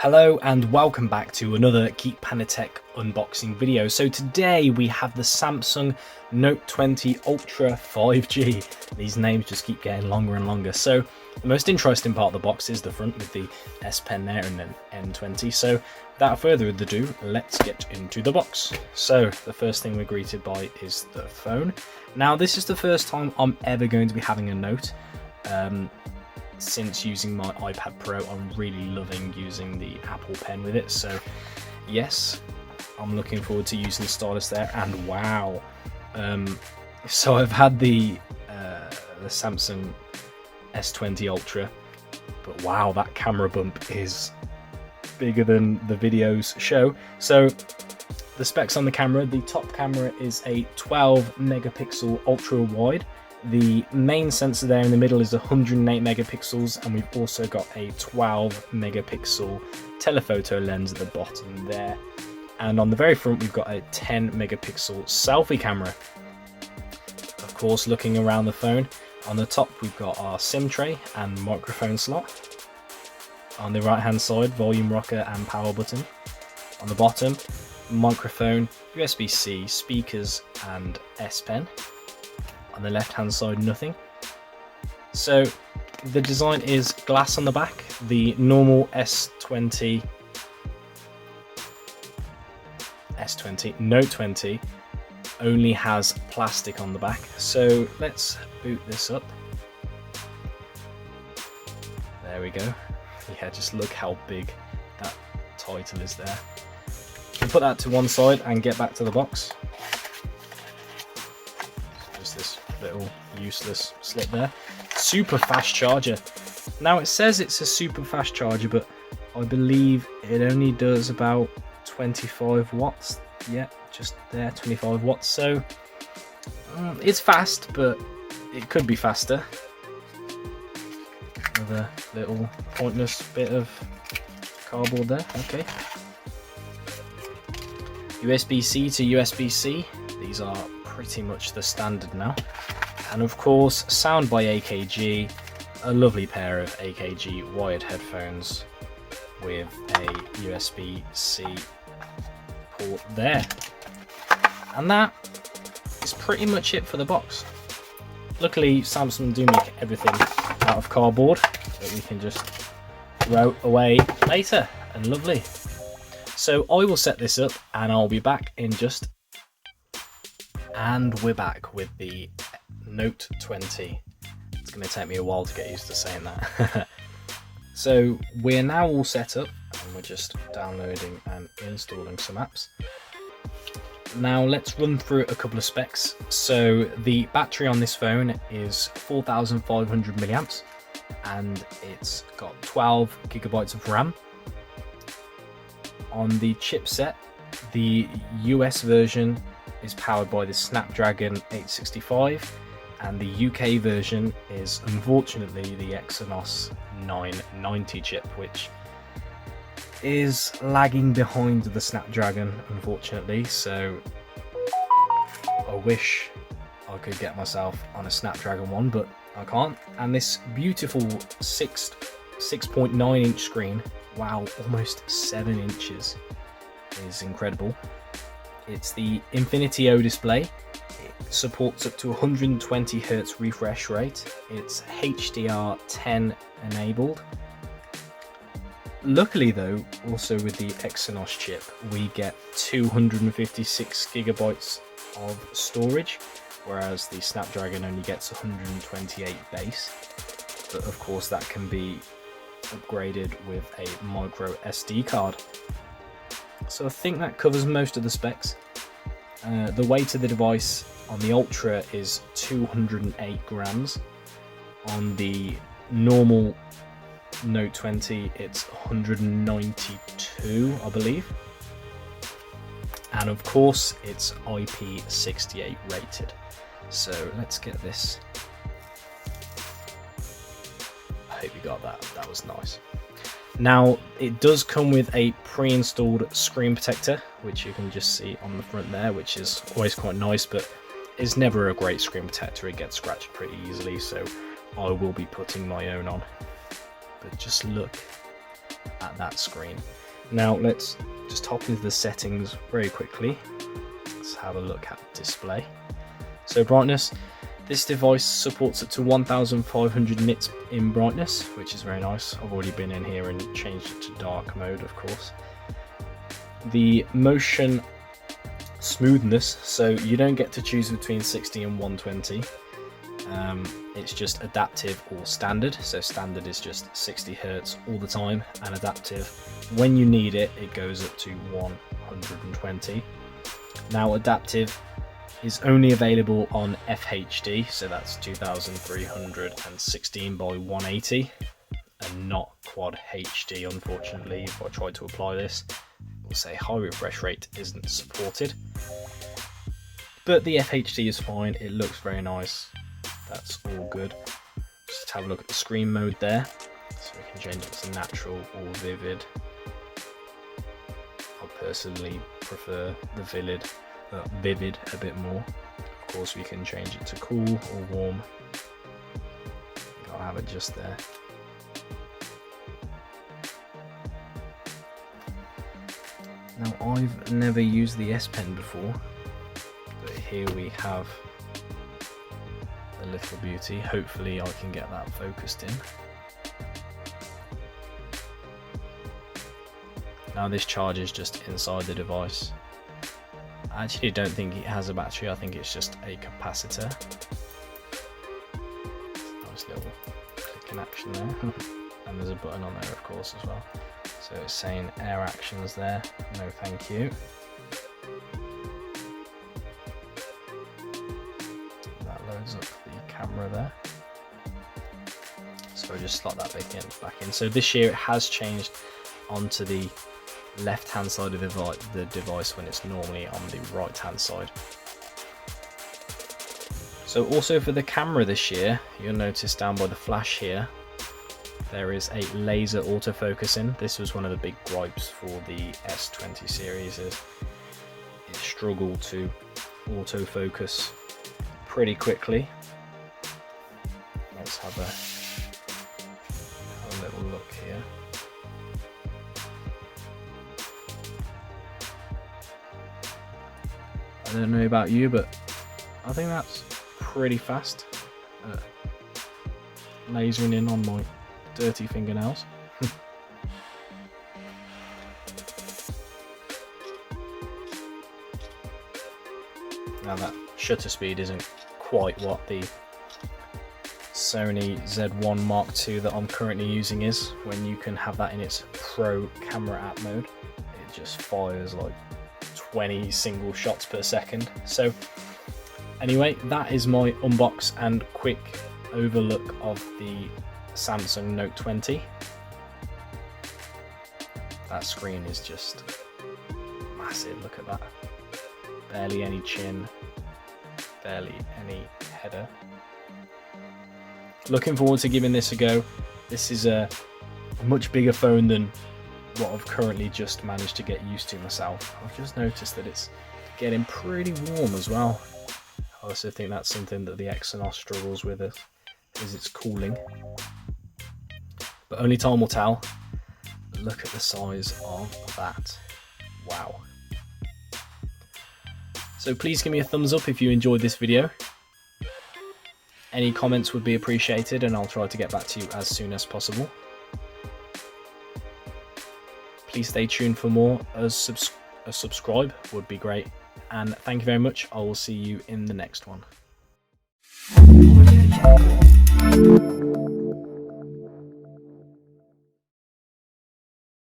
Hello and welcome back to another Geek Panda Tech unboxing video. So today we have the Samsung Note 20 Ultra 5G. These names just keep getting longer and longer. So the most interesting part of the box is the front with the S Pen there and then N20. So without further ado, let's get into the box. So the first thing we're greeted by is the phone. Now this is the first time I'm ever going to be having a Note. Since using my iPad Pro, I'm really loving using the Apple Pen with it. So yes, I'm looking forward to using the stylus there. And wow, so I've had the Samsung S20 Ultra, but wow, that camera bump is bigger than the videos show. So the specs on the camera: the top camera is a 12 megapixel ultra wide. The main sensor there in the middle is 108 megapixels, and we've also got a 12 megapixel telephoto lens at the bottom there. And on the very front, we've got a 10 megapixel selfie camera. Of course, looking around the phone, on the top we've got our SIM tray and microphone slot. On the right hand side, volume rocker and power button. On the bottom, microphone, USB-C, speakers and S Pen. On the left hand side, nothing. So the design is glass on the back. The normal Note 20 only has plastic on the back. So let's boot this up. There we go. Yeah, just look how big that title is there. We'll put that to one side and get back to the box. Just this little useless slip there. Super fast charger. Now it says it's a super fast charger, but I believe it only does about 25 watts. Yeah, just there, 25 watts. So it's fast, but it could be faster. Another little pointless bit of cardboard there. Okay. USB-C to USB-C. These are pretty much the standard now. And of course, sound by AKG, a lovely pair of AKG wired headphones with a USB-C port there. And that is pretty much it for the box. Luckily, Samsung do make everything out of cardboard that we can just throw away later, and lovely. So I will set this up and I'll be back in just... And we're back with the Note 20. It's going to take me a while to get used to saying that. So we're now all set up and we're just downloading and installing some apps. Now let's run through a couple of specs. So the battery on this phone is 4,500 milliamps and it's got 12 gigabytes of RAM. On the chipset, the US version is powered by the Snapdragon 865, and the UK version is unfortunately the Exynos 990 chip, which is lagging behind the Snapdragon, unfortunately. So I wish I could get myself on a Snapdragon one, but I can't. And this beautiful 6.9 inch screen, wow, almost 7 inches, is incredible. It's the Infinity O display. It supports up to 120 Hz refresh rate. It's HDR10 enabled. Luckily though, also with the Exynos chip, we get 256 gigabytes of storage, whereas the Snapdragon only gets 128 base. But of course that can be upgraded with a micro SD card. So I think that covers most of the specs. The weight of the device on the Ultra is 208 grams. On the normal Note 20 it's 192, I believe. And of course it's IP68 rated. So let's get this. I hope you got that. That was nice. Now it does come with a pre-installed screen protector, which you can just see on the front there, which is always quite nice, but is never a great screen protector. It gets scratched pretty easily, so I will be putting my own on. But just look at that screen. Now let's just hop into the settings very quickly. Let's have a look at display. So brightness, this device supports up to 1500 nits in brightness, which is very nice. I've already been in here and changed it to dark mode, of course. The motion smoothness, so you don't get to choose between 60 and 120. It's just adaptive or standard. So standard is just 60 Hz all the time, and adaptive, when you need it, it goes up to 120. Now adaptive is only available on FHD, so that's 2316 by 180, and not Quad HD, unfortunately. If I try to apply this, it will say high refresh rate isn't supported. But the FHD is fine, it looks very nice. That's all good. Just have a look at the screen mode there. So we can change it to natural or vivid. I personally prefer the vivid a bit more. Of course we can change it to cool or warm. I'll have it just there. Now I've never used the S Pen before, but here we have the little beauty. Hopefully I can get that focused in. Now this charges just inside the device. I actually don't think it has a battery, I think it's just a capacitor. Nice little click in action there. And there's a button on there of course as well. So it's saying air actions there, no thank you. That loads up the camera there. So I just slot that back in. So this year it has changed onto the left hand side of the device when it's normally on the right hand side. So also for the camera this year, you'll notice down by the flash here, there is a laser autofocusing. This was one of the big gripes for the S20 series, is it struggled to autofocus pretty quickly. Let's have a little look here. I don't know about you, but I think that's pretty fast. Lasering in on my dirty fingernails. Now that shutter speed isn't quite what the Sony Z1 Mark II that I'm currently using is. When you can have that in its pro camera app mode, it just fires like 20 single shots per second. So anyway, that is my unbox and quick overlook of the Samsung Note 20. That screen is just massive, look at that. Barely any chin, barely any header. Looking forward to giving this a go. This is a much bigger phone than what I've currently just managed to get used to myself. I've just noticed that it's getting pretty warm as well. I also think that's something that the Exynos struggles with, is its cooling. But only time will tell. Look at the size of that. Wow. So please give me a thumbs up if you enjoyed this video. Any comments would be appreciated, and I'll try to get back to you as soon as possible. Please stay tuned for more. A subscribe would be great. And thank you very much. I will see you in the next one.